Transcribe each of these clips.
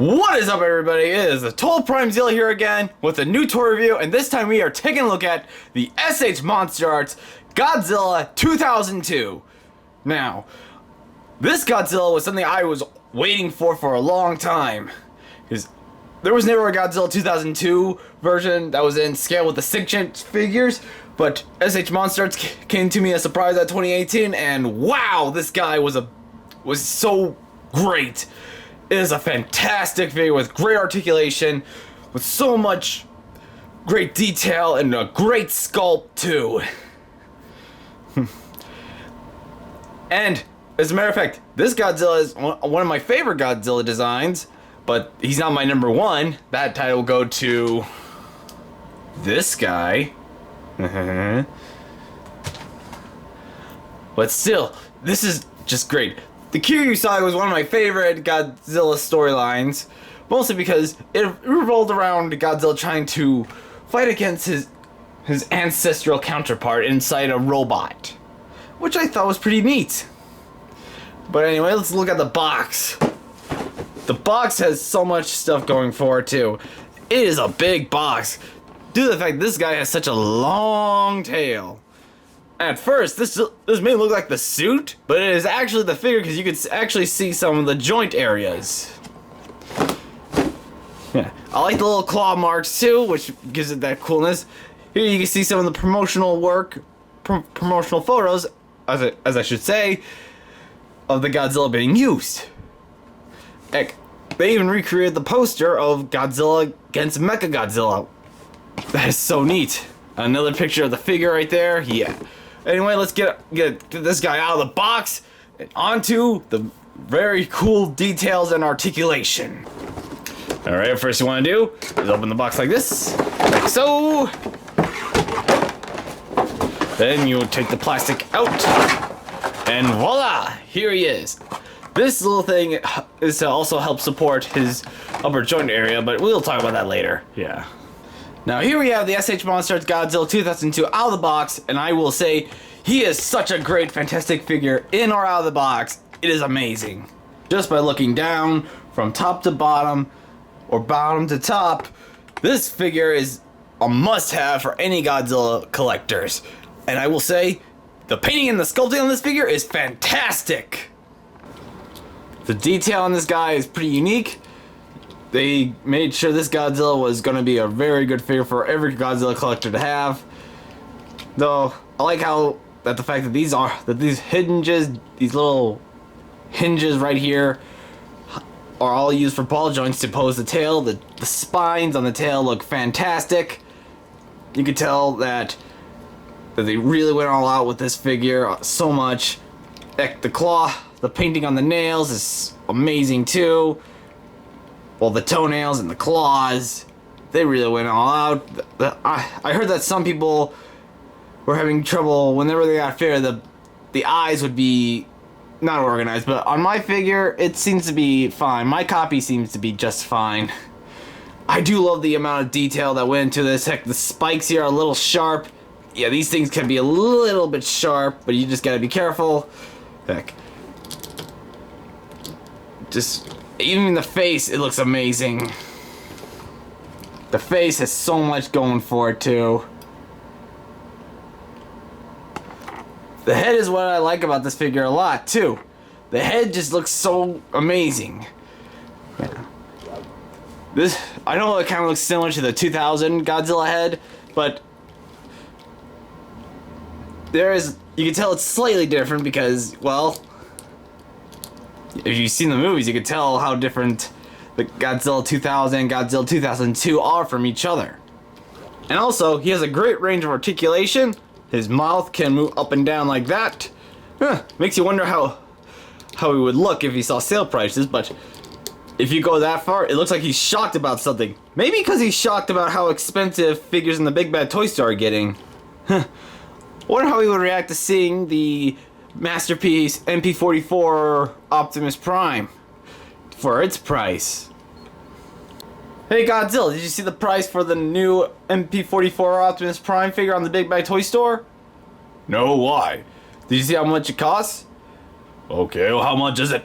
What is up, everybody? It is the Total Prime Zilla here again with a new toy review, and this time we are taking a look at the SH MonsterArts Godzilla 2002. Now, this Godzilla was something I was waiting for a long time, because there was never a Godzilla 2002 version that was in scale with the 6-inch figures, but SH MonsterArts came to me as a surprise at 2018, and wow, this guy was so great. It is a fantastic figure with great articulation, with so much great detail, and a great sculpt too. And as a matter of fact, this Godzilla is one of my favorite Godzilla designs, but he's not my number one. That title will go to this guy. But still, this is just great. The Kiryu saga was one of my favorite Godzilla storylines, mostly because it revolved around Godzilla trying to fight against his ancestral counterpart inside a robot, which I thought was pretty neat. But anyway, let's look at the box. The box has so much stuff going for it too. It is a big box, due to the fact this guy has such a long tail. At first, this may look like the suit, but it is actually the figure because you can actually see some of the joint areas. Yeah, I like the little claw marks too, which gives it that coolness. Here you can see some of the promotional work, promotional photos, as I should say, of the Godzilla being used. Heck, they even recreated the poster of Godzilla against Mechagodzilla. That is so neat. Another picture of the figure right there. Yeah. Anyway, let's get this guy out of the box and onto the very cool details and articulation. Alright, first you want to do is open the box like this, like so. Then you take the plastic out, and voila, here he is. This little thing is to also help support his upper joint area, but we'll talk about that later. Yeah. Now here we have the SH MonsterArts Godzilla 2002 out of the box, and I will say he is such a great, fantastic figure in or out of the box. It is amazing. Just by looking down from top to bottom, or bottom to top, this figure is a must-have for any Godzilla collectors. And I will say, the painting and the sculpting on this figure is fantastic. The detail on this guy is pretty unique. They made sure this Godzilla was going to be a very good figure for every Godzilla collector to have. Though I like the fact that these hinges, these little hinges right here, are all used for ball joints to pose the tail. The spines on the tail look fantastic. You can tell that they really went all out with this figure so much. Heck, the painting on the nails is amazing too. Well, the toenails and the claws, they really went all out. I heard that some people were having trouble whenever they got fair. The eyes would be not organized, but on my figure, it seems to be fine. My copy seems to be just fine. I do love the amount of detail that went into this. Heck, the spikes here are a little sharp. Yeah, these things can be a little bit sharp, but you just gotta be careful. Heck. Even in the face, it looks amazing. The face has so much going for it too. The head is what I like about this figure a lot too. The head just looks so amazing. Yeah. I know it kind of looks similar to the 2000 Godzilla head, but you can tell it's slightly different because, well, if you've seen the movies, you can tell how different the Godzilla 2000 and Godzilla 2002 are from each other. And also, he has a great range of articulation. His mouth can move up and down like that. Makes you wonder how he would look if he saw sale prices, but if you go that far, it looks like he's shocked about something. Maybe because he's shocked about how expensive figures in the Big Bad Toy Store are getting. Wonder how he would react to seeing the masterpiece MP44 Optimus Prime for its price. Hey Godzilla, did you see the price for the new MP44 Optimus Prime figure on the Big Bad Toy Store? No, why? Did you see how much it costs? Okay, well, how much is it?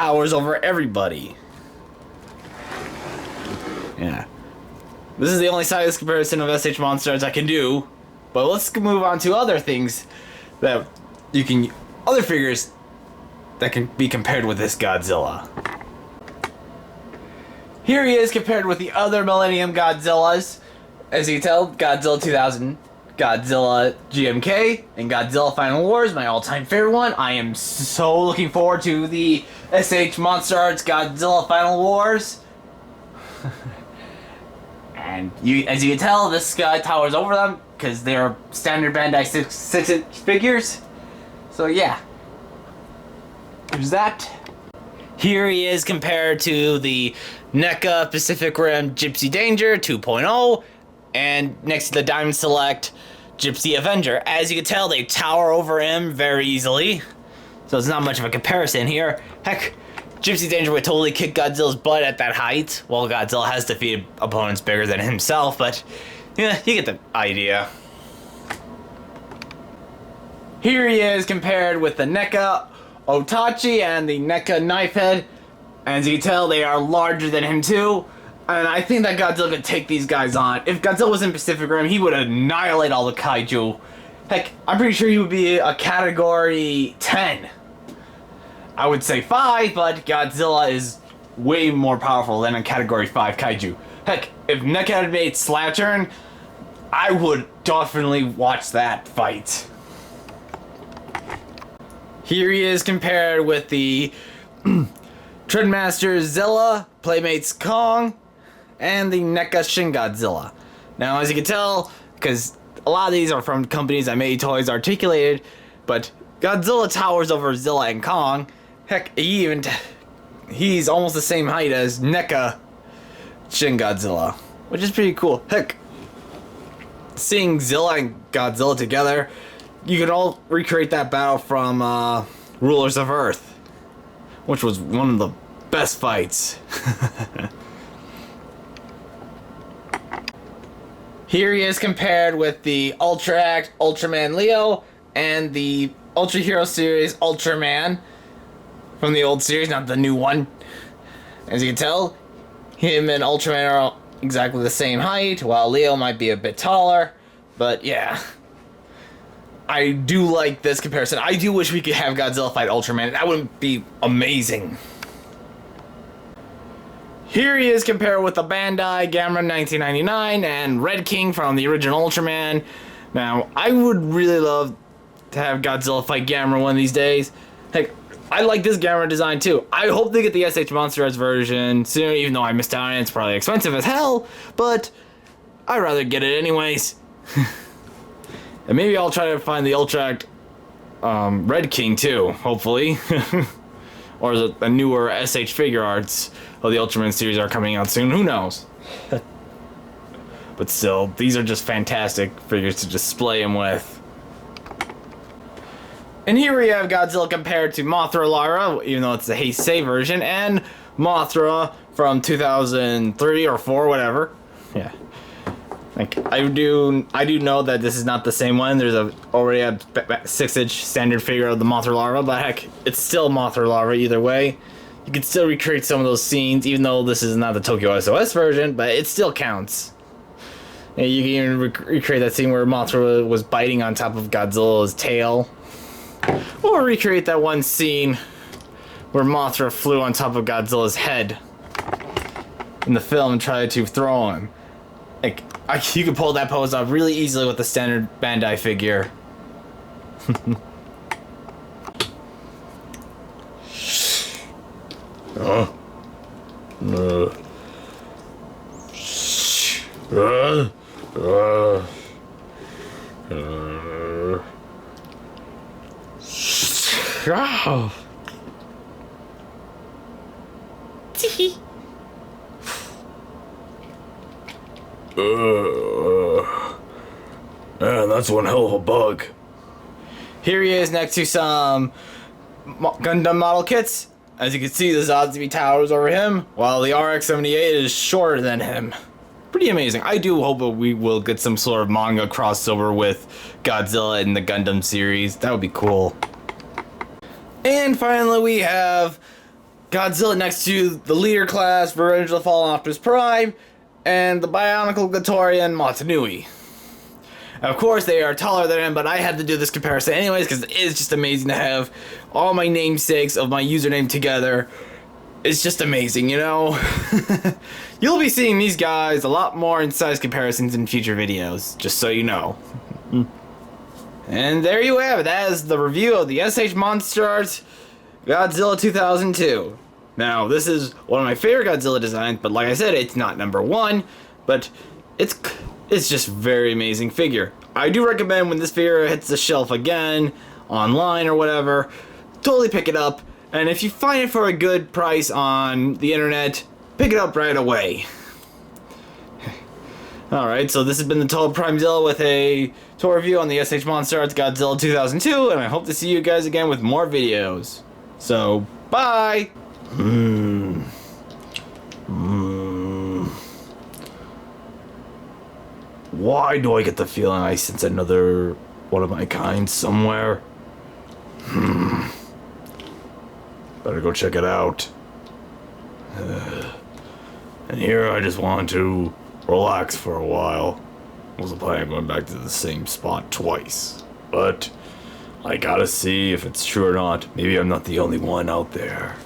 towers over everybody. Yeah. This is the only size comparison of SH MonsterArts I can do. But let's move on to other things that you can... Other figures that can be compared with this Godzilla. Here he is compared with the other Millennium Godzillas. As you can tell, Godzilla 2000, Godzilla GMK, and Godzilla Final Wars, my all-time favorite one. I am so looking forward to the SH MonsterArts Godzilla Final Wars. And as you can tell, this guy towers over them because they're standard Bandai 6-inch figures. So yeah, there's that. Here he is compared to the NECA Pacific Rim Gypsy Danger 2.0, and next to the Diamond Select Gypsy Avenger. As you can tell, they tower over him very easily, so it's not much of a comparison here. Heck, Gypsy Danger would totally kick Godzilla's butt at that height. Well, Godzilla has defeated opponents bigger than himself, but yeah, you get the idea. Here he is compared with the NECA Otachi and the NECA Knifehead. As you can tell, they are larger than him too. And I think that Godzilla could take these guys on. If Godzilla was in Pacific Rim, he would annihilate all the kaiju. Heck, I'm pretty sure he would be a category 10. I would say 5, but Godzilla is way more powerful than a category 5 kaiju. Heck, if NECA had made Slattern, I would definitely watch that fight. Here he is compared with the Trendmaster Zilla, Playmates Kong, and the NECA Shin Godzilla. Now, as you can tell, because a lot of these are from companies that made toys Articulated, but Godzilla towers over Zilla and Kong. Heck, he's almost the same height as NECA Shin Godzilla, which is pretty cool. Heck, seeing Zilla and Godzilla together, you can all recreate that battle from Rulers of Earth, which was one of the best fights. Here he is compared with the Ultra Act Ultraman Leo and the Ultra Hero series Ultraman from the old series, not the new one. As you can tell, him and Ultraman are exactly the same height, while Leo might be a bit taller, but yeah. I do like this comparison. I do wish we could have Godzilla fight Ultraman. That would be amazing. Here he is compared with the Bandai Gamera 1999 and Red King from the original Ultraman. Now, I would really love to have Godzilla fight Gamera one of these days. Heck, I like this Gamera design too. I hope they get the SH MonsterArts version soon, even though I missed out on it. It's probably expensive as hell, but I'd rather get it anyways. And maybe I'll try to find the Ultra Act Red King too, hopefully. Or the newer SH Figure Arts of the Ultraman series are coming out soon. Who knows? But still, these are just fantastic figures to display them with. And here we have Godzilla compared to Mothra Lara, even though it's the Heisei version, and Mothra from 2003 or 4, whatever. Yeah. Like, I do know that this is not the same one. There's already a 6-inch standard figure of the Mothra Larva, but heck, it's still Mothra Larva either way. You can still recreate some of those scenes, even though this is not the Tokyo SOS version, but it still counts. And you can even recreate that scene where Mothra was biting on top of Godzilla's tail. Or recreate that one scene where Mothra flew on top of Godzilla's head in the film and tried to throw him. Like, you can pull that pose off really easily with the standard Bandai figure. Man, that's one hell of a bug. Here he is next to some Gundam model kits. As you can see, the Zazumi towers over him, while the RX-78 is shorter than him. Pretty amazing. I do hope that we will get some sort of manga crossover with Godzilla in the Gundam series. That would be cool. And finally we have Godzilla next to the leader class, Revenge of the Fallen Optimus Prime, and the Bionicle Gatorian Motunui. Of course, they are taller than him, but I had to do this comparison anyways because it is just amazing to have all my namesakes of my username together. It's just amazing, you know? You'll be seeing these guys a lot more in size comparisons in future videos, just so you know. And there you have it. That is the review of the SH MonsterArts Godzilla 2002. Now, this is one of my favorite Godzilla designs, but like I said, it's not #1, but it's just a very amazing figure. I do recommend when this figure hits the shelf again, online or whatever, totally pick it up. And if you find it for a good price on the internet, pick it up right away. Alright, so this has been the Total Primezilla with a tour review on the SH MonsterArts Godzilla 2002, and I hope to see you guys again with more videos. So, bye! Why do I get the feeling I sense another one of my kind somewhere? Better go check it out. And here I just want to relax for a while. Wasn't planning on going back to the same spot twice. But I gotta see if it's true or not. Maybe I'm not the only one out there.